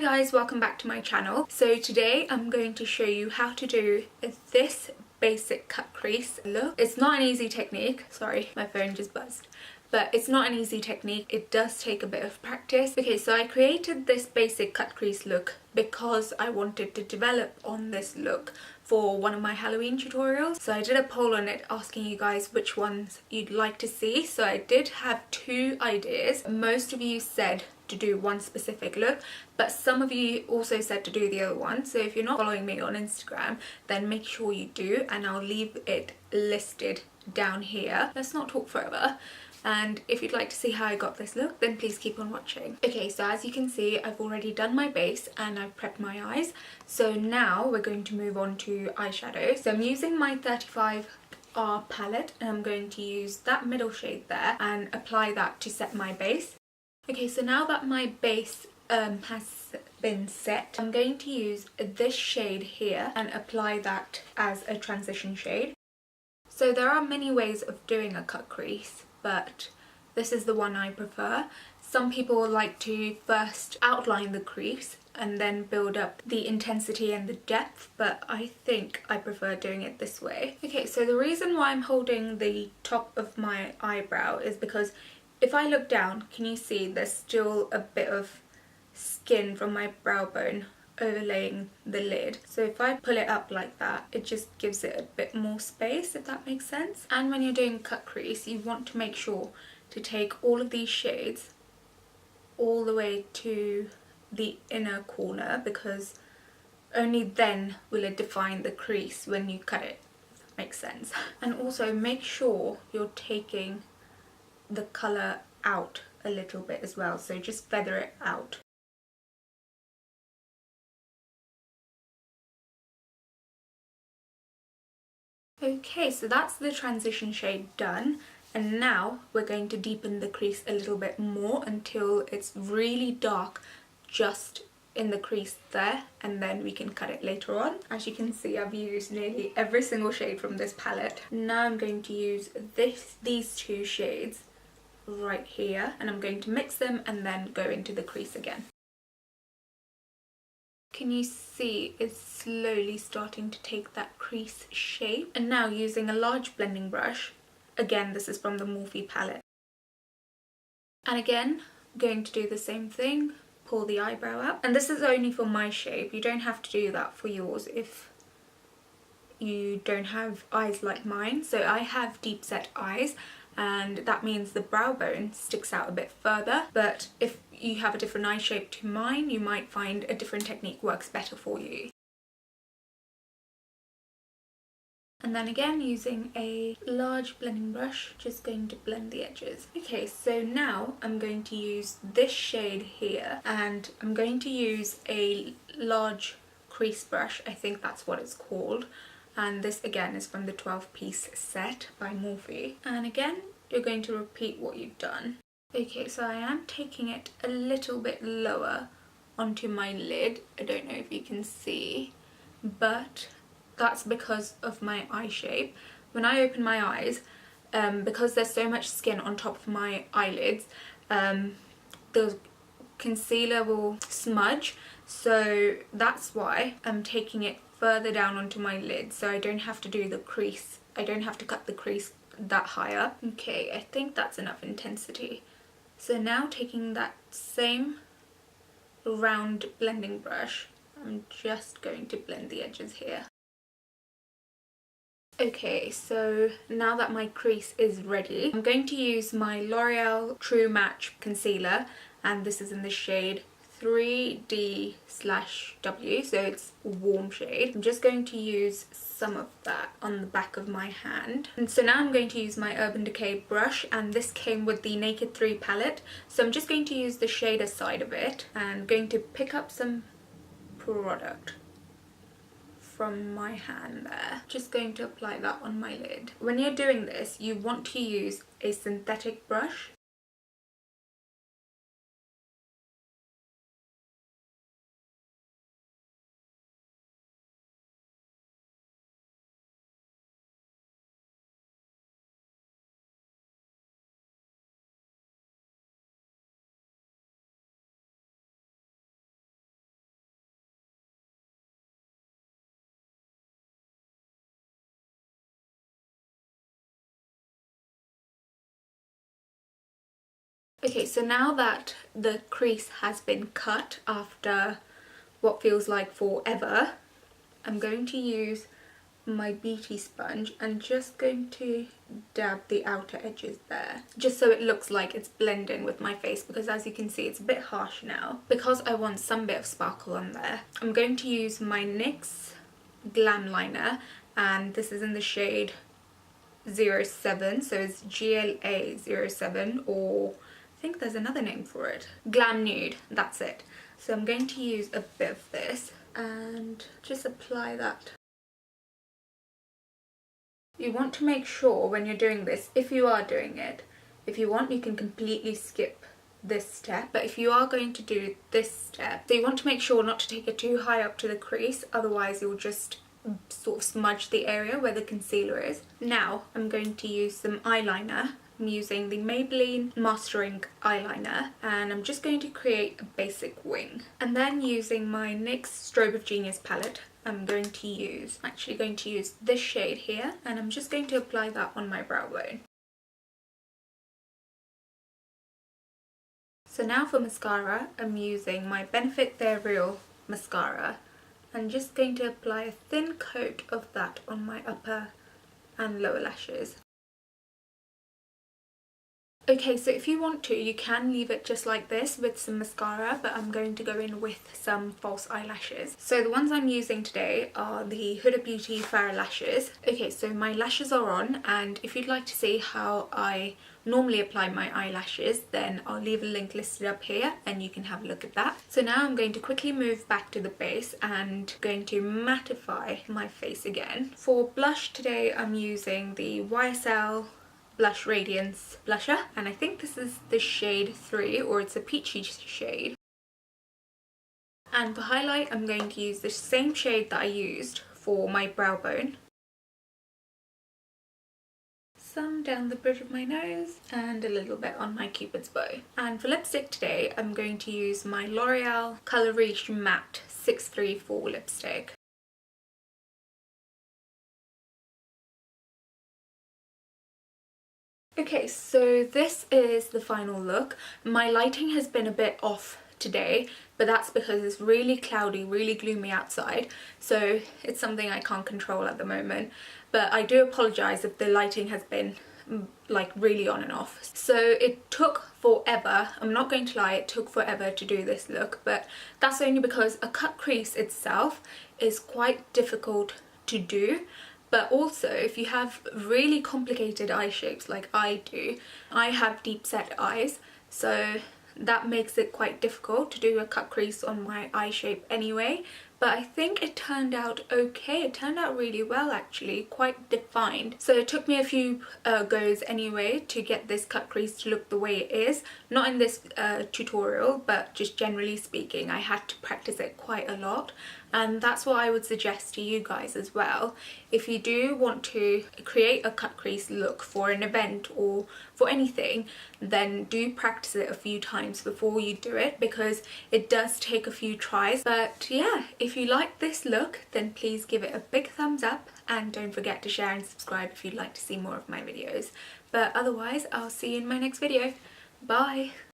Hi guys, welcome back to my channel. So today I'm going to show you how to do this basic cut crease look. It's not an easy technique. Sorry, my phone just buzzed. But it's not an easy technique. It does take a bit of practice. Okay, so I created this basic cut crease look because I wanted to develop on this look for one of my Halloween tutorials. So I did a poll on it asking you guys which ones you'd like to see. So I did have two ideas. Most of you said to do one specific look, but some of you also said to do the other one. So if you're not following me on Instagram, then make sure you do, and I'll leave it listed down here. Let's not talk forever. And if you'd like to see how I got this look, then please keep on watching. Okay, so as you can see, I've already done my base and I've prepped my eyes. So now we're going to move on to eyeshadow. So I'm using my 35R palette and I'm going to use that middle shade there and apply that to set my base. Okay, so now that my base has been set, I'm going to use this shade here and apply that as a transition shade. So there are many ways of doing a cut crease, but this is the one I prefer. Some people like to first outline the crease and then build up the intensity and the depth, but I think I prefer doing it this way. Okay, so the reason why I'm holding the top of my eyebrow is because if I look down, can you see there's still a bit of skin from my brow bone overlaying the lid. So if I pull it up like that, it just gives it a bit more space, if that makes sense. And when you're doing cut crease, you want to make sure to take all of these shades all the way to the inner corner, because only then will it define the crease when you cut it, if that makes sense. And also make sure you're taking the colour out a little bit as well, so just feather it out. Okay, so that's the transition shade done, and now we're going to deepen the crease a little bit more until it's really dark just in the crease there, and then we can cut it later on. As you can see, I've used nearly every single shade from this palette. Now I'm going to use these two shades right here, and I'm going to mix them and then go into the crease again. Can you see it's slowly starting to take that crease shape? And now using a large blending brush, again this is from the Morphe palette, and again I'm going to do the same thing, pull the eyebrow up. And this is only for my shape, you don't have to do that for yours if you don't have eyes like mine. So I have deep set eyes, and that means the brow bone sticks out a bit further, but if you have a different eye shape to mine, you might find a different technique works better for you. And then again, using a large blending brush, just going to blend the edges. Okay, so now I'm going to use this shade here, and I'm going to use a large crease brush, I think that's what it's called. And this again is from the 12-piece set by Morphe. And again, you're going to repeat what you've done. Okay, so I am taking it a little bit lower onto my lid. I don't know if you can see, but that's because of my eye shape. When I open my eyes, because there's so much skin on top of my eyelids, the concealer will smudge. So that's why I'm taking it further down onto my lid, so I don't have to do the crease. I don't have to cut the crease that high up. Okay, I think that's enough intensity. So now taking that same round blending brush, I'm just going to blend the edges here. Okay, so now that my crease is ready, I'm going to use my L'Oreal True Match concealer, and this is in the shade 3D/W, so it's a warm shade. I'm just going to use some of that on the back of my hand. And so now I'm going to use my Urban Decay brush, and this came with the Naked 3 palette. So I'm just going to use the shader side of it and going to pick up some product from my hand there. Just going to apply that on my lid. When you're doing this, you want to use a synthetic brush. Okay, so now that the crease has been cut after what feels like forever, I'm going to use my beauty sponge and just going to dab the outer edges there, just so it looks like it's blending with my face, because as you can see it's a bit harsh now. Because I want some bit of sparkle on there, I'm going to use my NYX Glam liner, and this is in the shade 07, so it's GLA 07, or I think there's another name for it, Glam Nude, that's it. So I'm going to use a bit of this and just apply that. You want to make sure when you're doing this, if you are doing it, if you want you can completely skip this step, but if you are going to do this step, so you want to make sure not to take it too high up to the crease, otherwise you'll just sort of smudge the area where the concealer is. Now I'm going to use some eyeliner. I'm using the Maybelline Mastering eyeliner, and I'm just going to create a basic wing. And then using my NYX Strobe of Genius palette, I'm actually going to use this shade here, and I'm just going to apply that on my brow bone. So now for mascara, I'm using my Benefit They're Real mascara. I'm just going to apply a thin coat of that on my upper and lower lashes. Okay, so if you want to, you can leave it just like this with some mascara, but I'm going to go in with some false eyelashes. So the ones I'm using today are the Huda Beauty Farah lashes. Okay, so my lashes are on, and if you'd like to see how I normally apply my eyelashes, then I'll leave a link listed up here and you can have a look at that. So now I'm going to quickly move back to the base and going to mattify my face again. For blush today, I'm using the YSL Blush Radiance blusher, and I think this is the shade 3, or it's a peachy shade. And for highlight, I'm going to use the same shade that I used for my brow bone. Some down the bridge of my nose and a little bit on my cupid's bow. And for lipstick today, I'm going to use my L'Oreal Colour Riche Matte 634 lipstick. Okay, so this is the final look. My lighting has been a bit off today, but that's because it's really cloudy, really gloomy outside, so it's something I can't control at the moment. But I do apologise if the lighting has been like really on and off. So it took forever, I'm not going to lie, it took forever to do this look, but that's only because a cut crease itself is quite difficult to do. But also, if you have really complicated eye shapes like I do, I have deep set eyes, so that makes it quite difficult to do a cut crease on my eye shape anyway. But I think it turned out okay. It turned out really well actually, quite defined. So it took me a few goes anyway to get this cut crease to look the way it is. Not in this tutorial, but just generally speaking, I had to practice it quite a lot. And that's what I would suggest to you guys as well. If you do want to create a cut crease look for an event or for anything, then do practice it a few times before you do it, because it does take a few tries. But yeah, if you like this look, then please give it a big thumbs up, and don't forget to share and subscribe if you'd like to see more of my videos. But otherwise, I'll see you in my next video. Bye!